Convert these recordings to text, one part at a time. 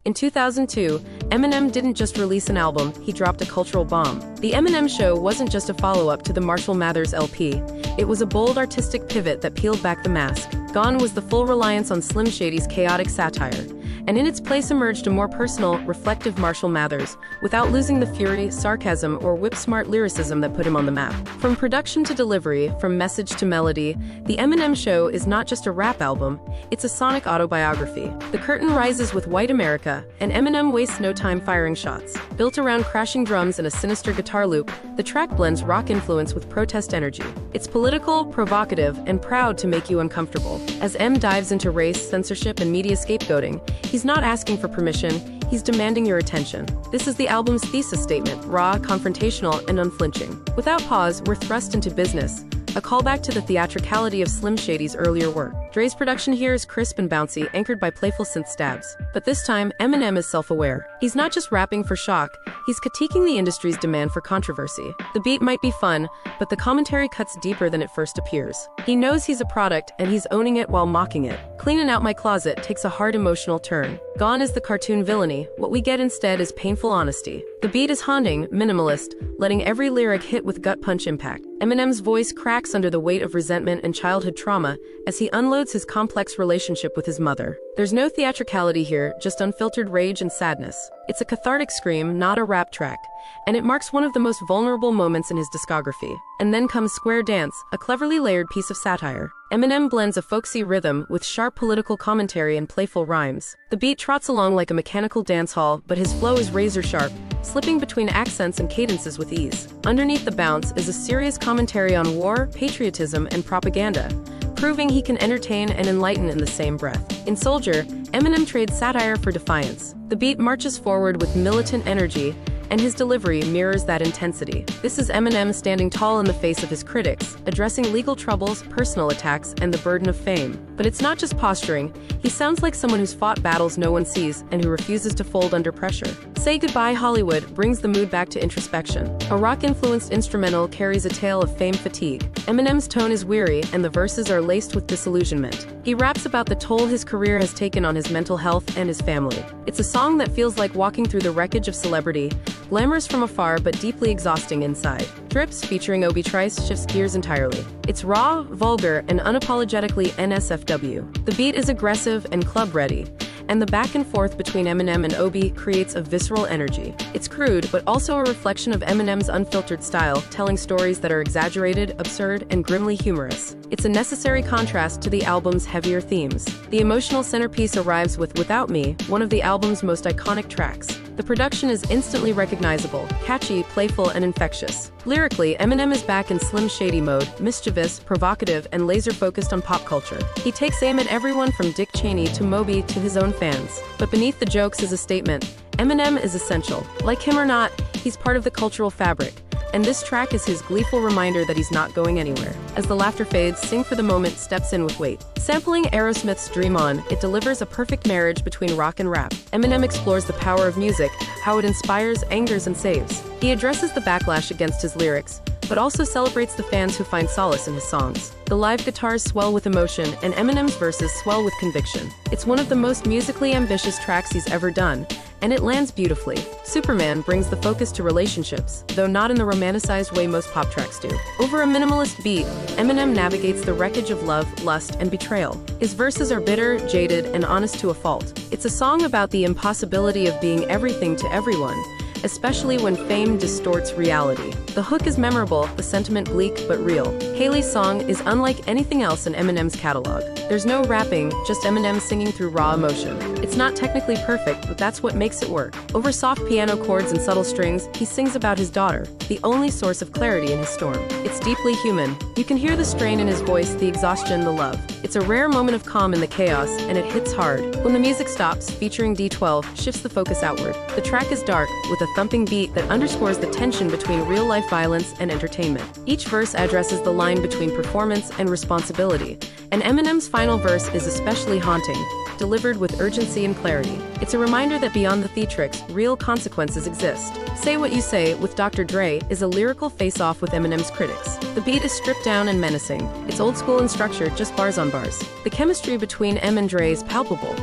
In 2002, Eminem didn't just release an album, he dropped a cultural bomb. The Eminem Show wasn't just a follow-up to the Marshall Mathers LP. It was a bold artistic pivot that peeled back the mask. Gone was the full reliance on Slim Shady's chaotic satire, and in its place emerged a more personal, reflective Marshall Mathers, without losing the fury, sarcasm, or whip-smart lyricism that put him on the map. From production to delivery, from message to melody, the Eminem Show is not just a rap album, it's a sonic autobiography. The curtain rises with White America, and Eminem wastes no time firing shots. Built around crashing drums and a sinister guitar loop, the track blends rock influence with protest energy. It's political, provocative, and proud to make you uncomfortable. As M dives into race, censorship, and media scapegoating, he's not asking for permission, he's demanding your attention. This is the album's thesis statement, raw, confrontational, and unflinching. Without pause, we're thrust into business, a callback to the theatricality of Slim Shady's earlier work. Dre's production here is crisp and bouncy, anchored by playful synth stabs. But this time, Eminem is self-aware. He's not just rapping for shock, he's critiquing the industry's demand for controversy. The beat might be fun, but the commentary cuts deeper than it first appears. He knows he's a product, and he's owning it while mocking it. Cleaning Out My Closet takes a hard emotional turn. Gone is the cartoon villainy, what we get instead is painful honesty. The beat is haunting, minimalist, letting every lyric hit with gut-punch impact. Eminem's voice cracks under the weight of resentment and childhood trauma as he unloads his complex relationship with his mother. There's no theatricality here, just unfiltered rage and sadness. It's a cathartic scream, not a rap track, and it marks one of the most vulnerable moments in his discography. And then comes Square Dance, a cleverly layered piece of satire. Eminem blends a folksy rhythm with sharp political commentary and playful rhymes. The beat trots along like a mechanical dance hall, but his flow is razor-sharp, slipping between accents and cadences with ease. Underneath the bounce is a serious commentary on war, patriotism, and propaganda, proving he can entertain and enlighten in the same breath. In Soldier, Eminem trades satire for defiance. The beat marches forward with militant energy, and his delivery mirrors that intensity. This is Eminem standing tall in the face of his critics, addressing legal troubles, personal attacks, and the burden of fame. But it's not just posturing. He sounds like someone who's fought battles no one sees and who refuses to fold under pressure. Say Goodbye Hollywood brings the mood back to introspection. A rock-influenced instrumental carries a tale of fame fatigue. Eminem's tone is weary, and the verses are laced with disillusionment. He raps about the toll his career has taken on his mental health and his family. It's a song that feels like walking through the wreckage of celebrity, glamorous from afar but deeply exhausting inside. Drips, featuring Obi Trice, shifts gears entirely. It's raw, vulgar, and unapologetically NSFW. The beat is aggressive and club-ready, and the back and forth between Eminem and Obi creates a visceral energy. It's crude, but also a reflection of Eminem's unfiltered style, telling stories that are exaggerated, absurd, and grimly humorous. It's a necessary contrast to the album's heavier themes. The emotional centerpiece arrives with Without Me, one of the album's most iconic tracks. The production is instantly recognizable, catchy, playful, and infectious. Lyrically, Eminem is back in Slim Shady mode, mischievous, provocative, and laser-focused on pop culture. He takes aim at everyone from Dick Cheney to Moby to his own fans. But beneath the jokes is a statement. Eminem is essential. Like him or not, he's part of the cultural fabric. And this track is his gleeful reminder that he's not going anywhere. As the laughter fades, Sing for the Moment steps in with weight. Sampling Aerosmith's Dream On, it delivers a perfect marriage between rock and rap. Eminem explores the power of music, how it inspires, angers, and saves. He addresses the backlash against his lyrics, but also celebrates the fans who find solace in his songs. The live guitars swell with emotion, and Eminem's verses swell with conviction. It's one of the most musically ambitious tracks he's ever done, and it lands beautifully. Superman brings the focus to relationships, though not in the romanticized way most pop tracks do. Over a minimalist beat, Eminem navigates the wreckage of love, lust, and betrayal. His verses are bitter, jaded, and honest to a fault. It's a song about the impossibility of being everything to everyone, especially when fame distorts reality. The hook is memorable, the sentiment bleak but real. Hailie's song is unlike anything else in Eminem's catalog. There's no rapping, just Eminem singing through raw emotion. It's not technically perfect, but that's what makes it work. Over soft piano chords and subtle strings, he sings about his daughter, the only source of clarity in his storm. It's deeply human. You can hear the strain in his voice, the exhaustion, the love. It's a rare moment of calm in the chaos, and it hits hard. When the music stops, featuring D12 shifts the focus outward. The track is dark, with a thumping beat that underscores the tension between real-life violence and entertainment. Each verse addresses the line between performance and responsibility, and Eminem's final verse is especially haunting, delivered with urgency and clarity. It's a reminder that beyond the theatrics, real consequences exist. Say What You Say with Dr. Dre is a lyrical face-off with Eminem's critics. The beat is stripped down and menacing. It's old school in structure, just bars on bars. The chemistry between M and Dre is palpable.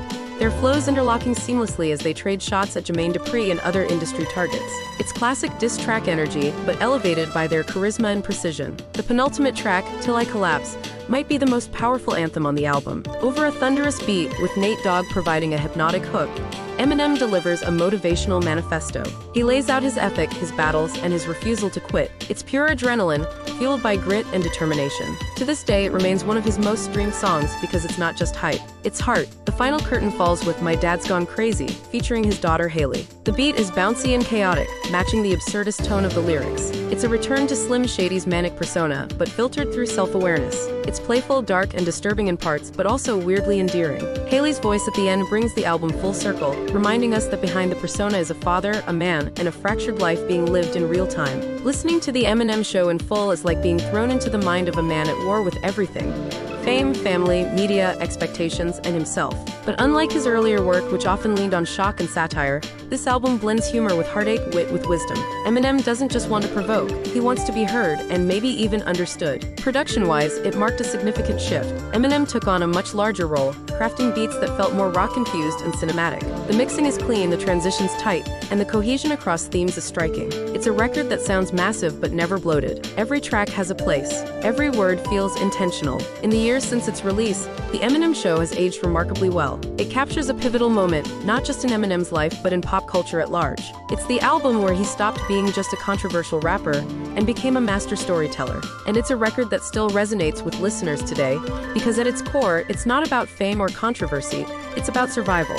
their flows interlocking seamlessly as they trade shots at Jermaine Dupri and other industry targets. It's classic diss track energy, but elevated by their charisma and precision. The penultimate track, Till I Collapse, might be the most powerful anthem on the album. Over a thunderous beat, with Nate Dogg providing a hypnotic hook, Eminem delivers a motivational manifesto. He lays out his ethic, his battles, and his refusal to quit. It's pure adrenaline, fueled by grit and determination. To this day, it remains one of his most streamed songs because it's not just hype, it's heart. The final curtain falls with My Dad's Gone Crazy, featuring his daughter Hailie. The beat is bouncy and chaotic, matching the absurdist tone of the lyrics. It's a return to Slim Shady's manic persona, but filtered through self-awareness. It's playful, dark, and disturbing in parts, but also weirdly endearing. Hailie's voice at the end brings the album full circle, reminding us that behind the persona is a father, a man, and a fractured life being lived in real time. Listening to the Eminem Show in full is like being thrown into the mind of a man at war with everything: fame, family, media, expectations, and himself. But unlike his earlier work, which often leaned on shock and satire, this album blends humor with heartache, wit with wisdom. Eminem doesn't just want to provoke, he wants to be heard and maybe even understood. Production-wise, it marked a significant shift. Eminem took on a much larger role, crafting beats that felt more rock-infused and cinematic. The mixing is clean, the transitions tight, and the cohesion across themes is striking. It's a record that sounds massive but never bloated. Every track has a place. Every word feels intentional. In the years since its release, The Eminem Show has aged remarkably well. It captures a pivotal moment, not just in Eminem's life, but in pop culture at large. It's the album where he stopped being just a controversial rapper and became a master storyteller. And it's a record that still resonates with listeners today, because at its core, it's not about fame or controversy, it's about survival.